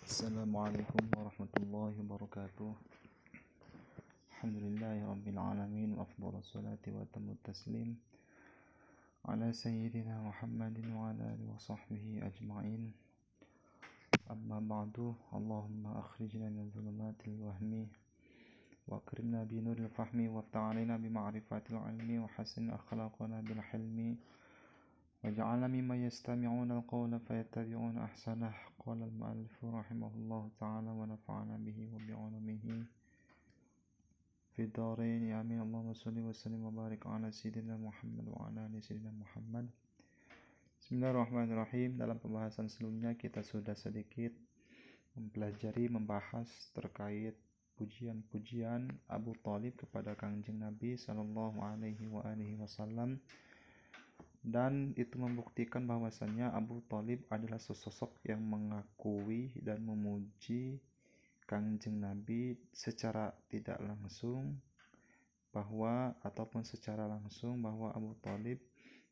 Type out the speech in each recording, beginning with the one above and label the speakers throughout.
Speaker 1: Assalamualaikum warahmatullahi wabarakatuh. Alhamdulillahi rabbil alamin wa afdhalus salati wa tammut taslim ala sayyidina Muhammadin wa ala alihi wa sahbihi ajma'in. Amma ba'du. Allahumma akhrijna min dhulumatil wahmi wa akrimna bi nuril fahmi wa ta'alina bi ma'rifatil ilmi wa hasin akhlaqana bil hilmi وجعلنا ممن يستمعون القول فيتبعون أحسنه. قال المؤلف رحمه الله تعالى ونفعنا به وبعلومه في الدارين آمين. اللهم صل وسلم وبارك على سيدنا Muhammad wa ala ali sayyidina Muhammad. Bismillahirrahmanirrahim. Dalam pembahasan sebelumnya kita sudah sedikit membahas terkait pujian-pujian Abu Thalib kepada Kangjeng Nabi sallallahu alaihi wasallam. Dan itu membuktikan bahwasannya Abu Thalib adalah sosok yang mengakui dan memuji Kangjeng Nabi secara tidak langsung ataupun secara langsung bahwa Abu Thalib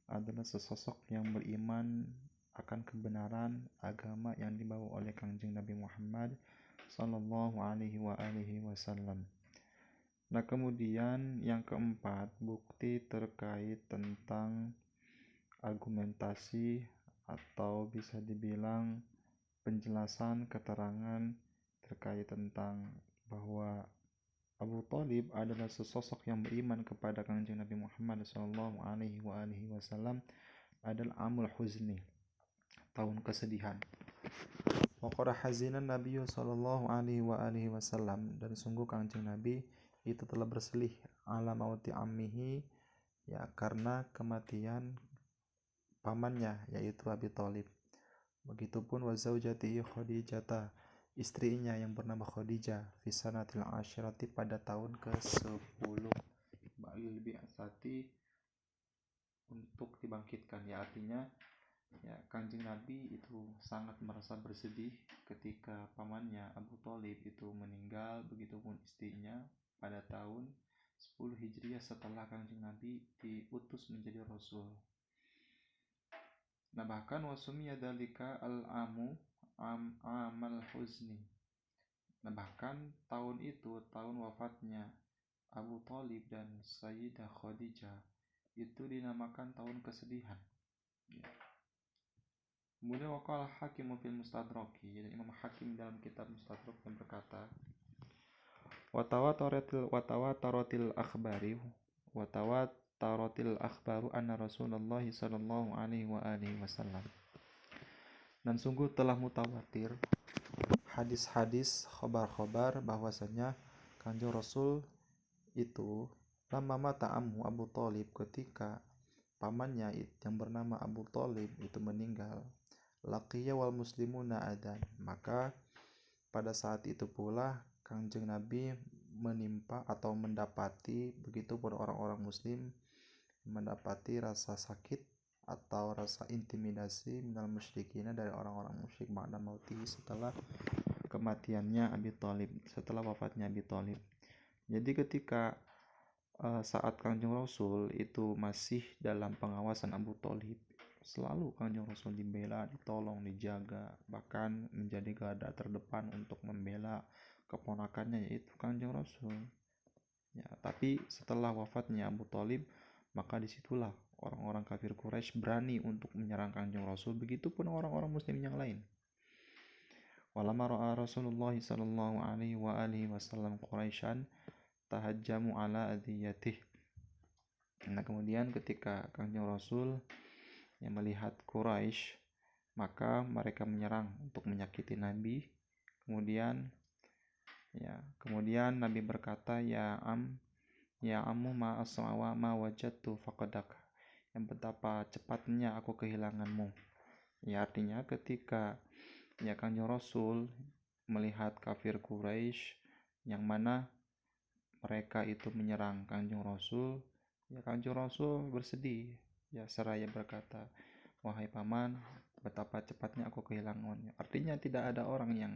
Speaker 1: adalah sosok yang beriman akan kebenaran agama yang dibawa oleh Kangjeng Nabi Muhammad sallallahu alaihi wasallam. Nah, kemudian yang keempat, bukti terkait tentang argumentasi atau bisa dibilang penjelasan keterangan terkait tentang bahwa Abu Thalib adalah sosok yang beriman kepada Kangjeng Nabi Muhammad sallallahu alaihi wasallam adalah amul huzni, tahun kesedihan. Wa qad hazina Nabi sallallahu alaihi wasallam, dan sungguh Kangjeng Nabi itu telah bersedih ala mauti ammihi, ya, karena kematian pamannya yaitu Abi Thalib. Begitupun wa zaujatihi Khadijah, istrinya yang bernama Khadijah, fi sanatil asyirati, pada tahun ke-10 ba'il bi'atsati, untuk dibangkitkan. Ya, artinya ya, Kangjeng Nabi itu sangat merasa bersedih ketika pamannya Abu Thalib itu meninggal, begitupun istrinya pada tahun 10 Hijriah setelah Kangjeng Nabi diutus menjadi Rasul. Nah, bahkan wasumiyya dalika al-amu amal huzni. Nah, bahkan tahun itu, tahun wafatnya Abu Thalib dan Sayyidah Khadijah, itu dinamakan tahun kesedihan. Kemudian waqala Hakim fil Mustadraki, jadi Imam Hakim dalam kitab Mustadrak yang berkata, watawataratil akhbaru anna Rasulullah sallallahu alaihi wasallam, dan sungguh telah mutawatir hadis-hadis, khabar-khabar bahwasanya Kanjeng Rasul itu lamma mata Abu Thalib, ketika pamannya yang bernama Abu Thalib itu meninggal, laqiya wal muslimuna adan, maka pada saat itu pula Kanjeng Nabi menimpa atau mendapati, begitupun orang-orang muslim mendapati rasa sakit atau rasa intimidasi minal musyrikina, dari orang-orang musyrik, ba'da mauti, setelah kematiannya Abi Thalib, setelah wafatnya Abi Thalib. Jadi ketika saat Kanjeng Rasul itu masih dalam pengawasan Abu Thalib, selalu Kanjeng Rasul dibela, ditolong, dijaga, bahkan menjadi garda terdepan untuk membela keponakannya yaitu Kanjeng Rasul. Ya, tapi setelah wafatnya Abu Thalib, maka disitulah orang-orang kafir Quraisy berani untuk menyerang Kanjeng Rasul, begitupun orang-orang muslim yang lain. Walamma ra'a Rasulullah sallallahu alaihi wasallam Quraisyan tahajjamu ala adiyatih. Nah, kemudian ketika Kanjeng Rasul yang melihat Quraisy, maka mereka menyerang untuk menyakiti Nabi. Kemudian Nabi berkata, ya ammu ma asmawa ma wajadtu faqadak, yang betapa cepatnya aku kehilanganmu. Ya, artinya ketika Kanjeng Rasul melihat kafir Quraisy yang mana mereka itu menyerang Kanjeng Rasul, ya, Kanjeng Rasul bersedih, ya, seraya berkata, wahai paman, betapa cepatnya aku kehilangannya. Artinya tidak ada orang yang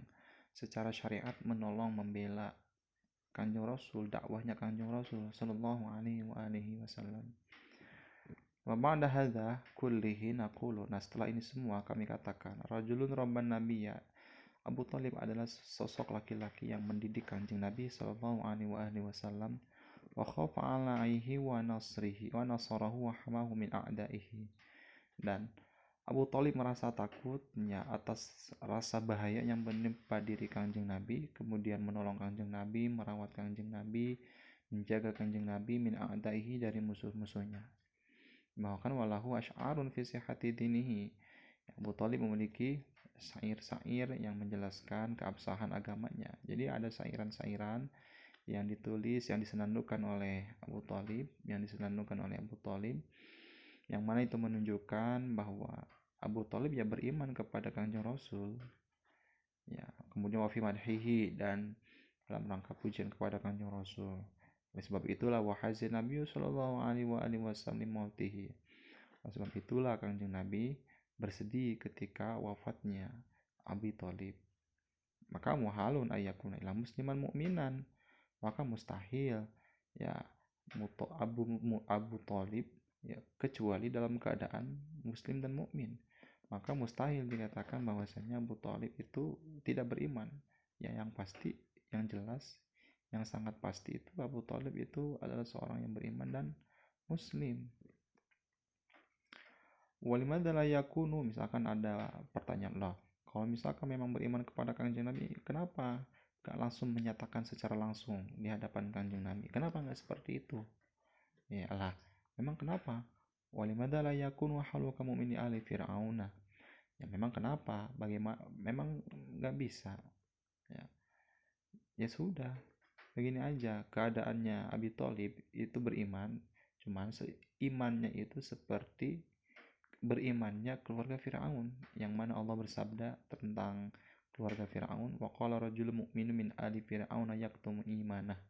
Speaker 1: secara syariat menolong, membela Kanjeng Rasul, dakwahnya Kanjeng Rasul sallallahu alaihi wasallam. Wa ba'da hadza kullihi naqulu, nah, setelah ini semua kami katakan, rajulun rabban nabiyya, Abu Thalib adalah sosok laki-laki yang mendidik Kanjeng Nabi sallallahu alaihi wasallam wa khafa alaihi wa nasrihi wa nasarahu wa hamahu min a'daihi. Dan Abu Thalib merasa takutnya atas rasa bahaya yang menimpa diri Kanjeng Nabi, kemudian menolong Kanjeng Nabi, merawat Kanjeng Nabi, menjaga Kanjeng Nabi min a'daihi dari musuh-musuhnya. Bahkan walahu asy'arun fi sihhati dinihi. Abu Thalib memiliki syair-syair yang menjelaskan keabsahan agamanya. Jadi ada sairan-sairan yang ditulis, yang disenandungkan oleh Abu Thalib, yang mana itu menunjukkan bahwa Abu Thalib ya beriman kepada Kanjeng Rasul. Ya, kemudian wafi madhihi, dan dalam rangka pujian kepada Kanjeng Rasul. Oleh sebab itulah wahazin Nabi sallallahu alaihi wasallam mautihi. Oleh sebab itulah Kanjeng Nabi bersedih ketika wafatnya Abi Thalib. Maka muhalun ayyakuna ila musliman mu'minan, maka mustahil ya Abu Thalib ya kecuali dalam keadaan muslim dan mukmin. Maka mustahil dikatakan bahwasanya Abu Thalib itu tidak beriman. Ya, yang pasti, yang jelas, yang sangat pasti itu Abu Thalib itu adalah seorang yang beriman dan muslim. Walimada la yakunu, misalkan ada pertanyaan lah, kalau misalkan memang beriman kepada Kanjeng Nabi, kenapa gak langsung menyatakan secara langsung di hadapan Kanjeng Nabi? Kenapa gak seperti itu? Ya Allah, memang kenapa? Walimada la yakunu haluka mu'mini ali fir'auna. Ya memang kenapa? Bagaimana? Memang gak bisa. Ya sudah, begini aja keadaannya. Abi Thalib itu beriman, cuman imannya itu seperti berimannya keluarga Fir'aun, yang mana Allah bersabda tentang keluarga Fir'aun, wa qala rajulun mu'minun min ali fir'auna yaktumu imanah.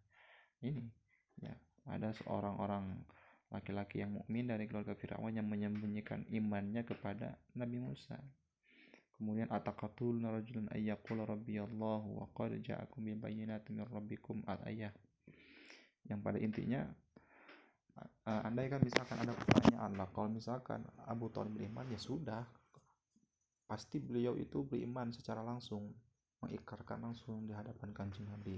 Speaker 1: Ini ya, ada seorang orang laki-laki yang mukmin dari keluarga Fir'aun yang menyembunyikan imannya kepada Nabi Musa. Kemudian ataqatuluna rajulan ayyaqula rabbiyallahu wa qad ja'akum bil bayyinati min rabbikum al-ayah. Yang pada intinya andai kan misalkan ada pertanyaan lah, kalau misalkan Abu Thalib beriman, ya sudah, pasti beliau itu beriman secara langsung, mengikrarkan langsung di hadapan Kanjeng Nabi.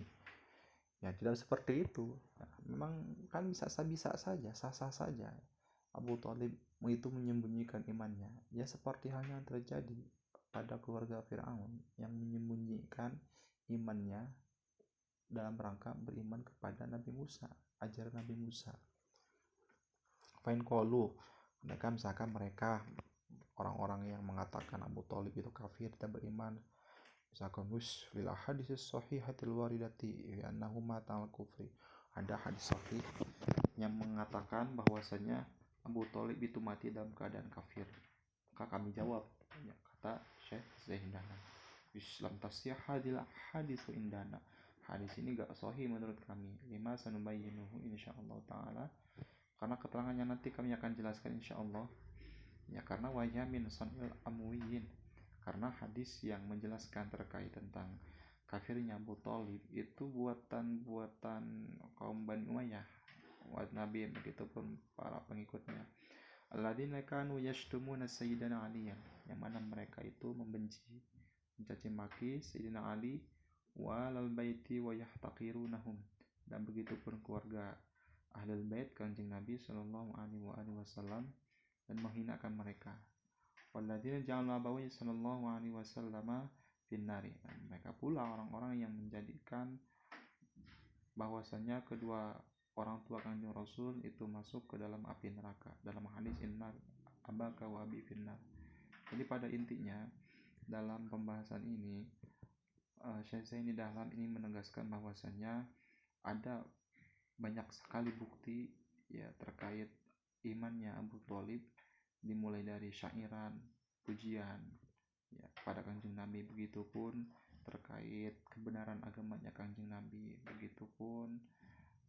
Speaker 1: Ya tidak seperti itu. Ya, memang kan bisa saja, sah-sah saja Abu Thalib itu menyembunyikan imannya. Ya seperti halnya yang terjadi pada keluarga Fir'aun yang menyembunyikan imannya dalam rangka beriman kepada Nabi Musa, ajaran Nabi Musa. Fain qalu, mereka misalkan mereka orang-orang yang mengatakan Abu Thalib itu kafir dan beriman, misalkan lil hadis sahihatil waridati fi annahu mata al kufri, ada hadis sahih yang mengatakan bahwasanya Abu Thalib itu mati dalam keadaan kafir. Maka kami jawab, ya, kata Syekh Zaindana, Islam tasih hadil hadisu indana, hadis ini gak sahih menurut kami, lima sanubayyinuhu insyaallah ta'ala, karena keterangannya nanti kami akan jelaskan insyaallah. Ya, karena wajah min sanil amwiyin, karena hadis yang menjelaskan terkait tentang kafirnya Abu Thalib itu buatan kaum Bani Umayyah, buat Nabi, begitupun para pengikutnya. Alladzina kanu yashtumuna sayyidina Ali, yang mana mereka itu membenci, mencaci maki Sayyidina Ali, walal baiti wa yahtaqirunahum, dan begitupun keluarga Ahlul Bait Kanjeng Nabi sallallahu alaihi wasallam, dan menghinakan mereka. Walladzina ja'ala Nabawi sallallahu alaihi wasallam finnari, mereka pula orang-orang yang menjadikan bahwasanya kedua orang tua Kanjeng Rasul itu masuk ke dalam api neraka, dalam hadis inna abaka wa abi finnar. Jadi pada intinya dalam pembahasan ini Syekh Zaini Dahlan ini menegaskan bahwasanya ada banyak sekali bukti ya terkait imannya Abu Thalib, dimulai dari syairan, pujian ya pada Kanjeng Nabi, begitupun terkait kebenaran agamanya Kanjeng Nabi, begitupun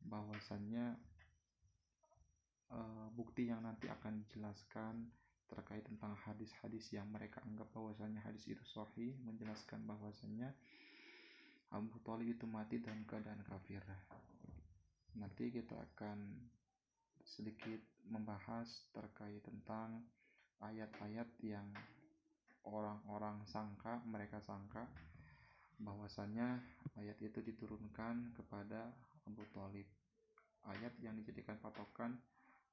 Speaker 1: bahwasannya bukti yang nanti akan dijelaskan terkait tentang hadis-hadis yang mereka anggap bahwasanya hadis itu sahih, menjelaskan bahwasanya Abu Thalib itu mati dalam keadaan kafir. Nanti kita akan sedikit membahas terkait tentang ayat-ayat yang mereka sangka bahwasannya ayat itu diturunkan kepada Abu Thalib. Ayat yang dijadikan patokan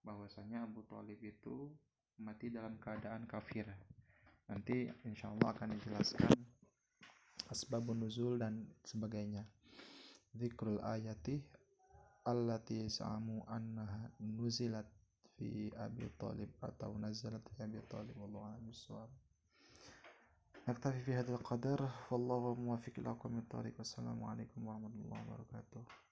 Speaker 1: bahwasanya Abu Thalib itu mati dalam keadaan kafir. Nanti insyaallah akan dijelaskan asbabun nuzul dan sebagainya. Dzikrul ayati allati sa'amu annaha nuzilat fi Abi Thalib atau nazalat fi Abi Thalib, wallahu a'lam bissawab. Naktafi fi hadzal qadar wallahu muwaffiq ila aqwamit thariq. Wassalamu alaikum warahmatullahi wabarakatuh.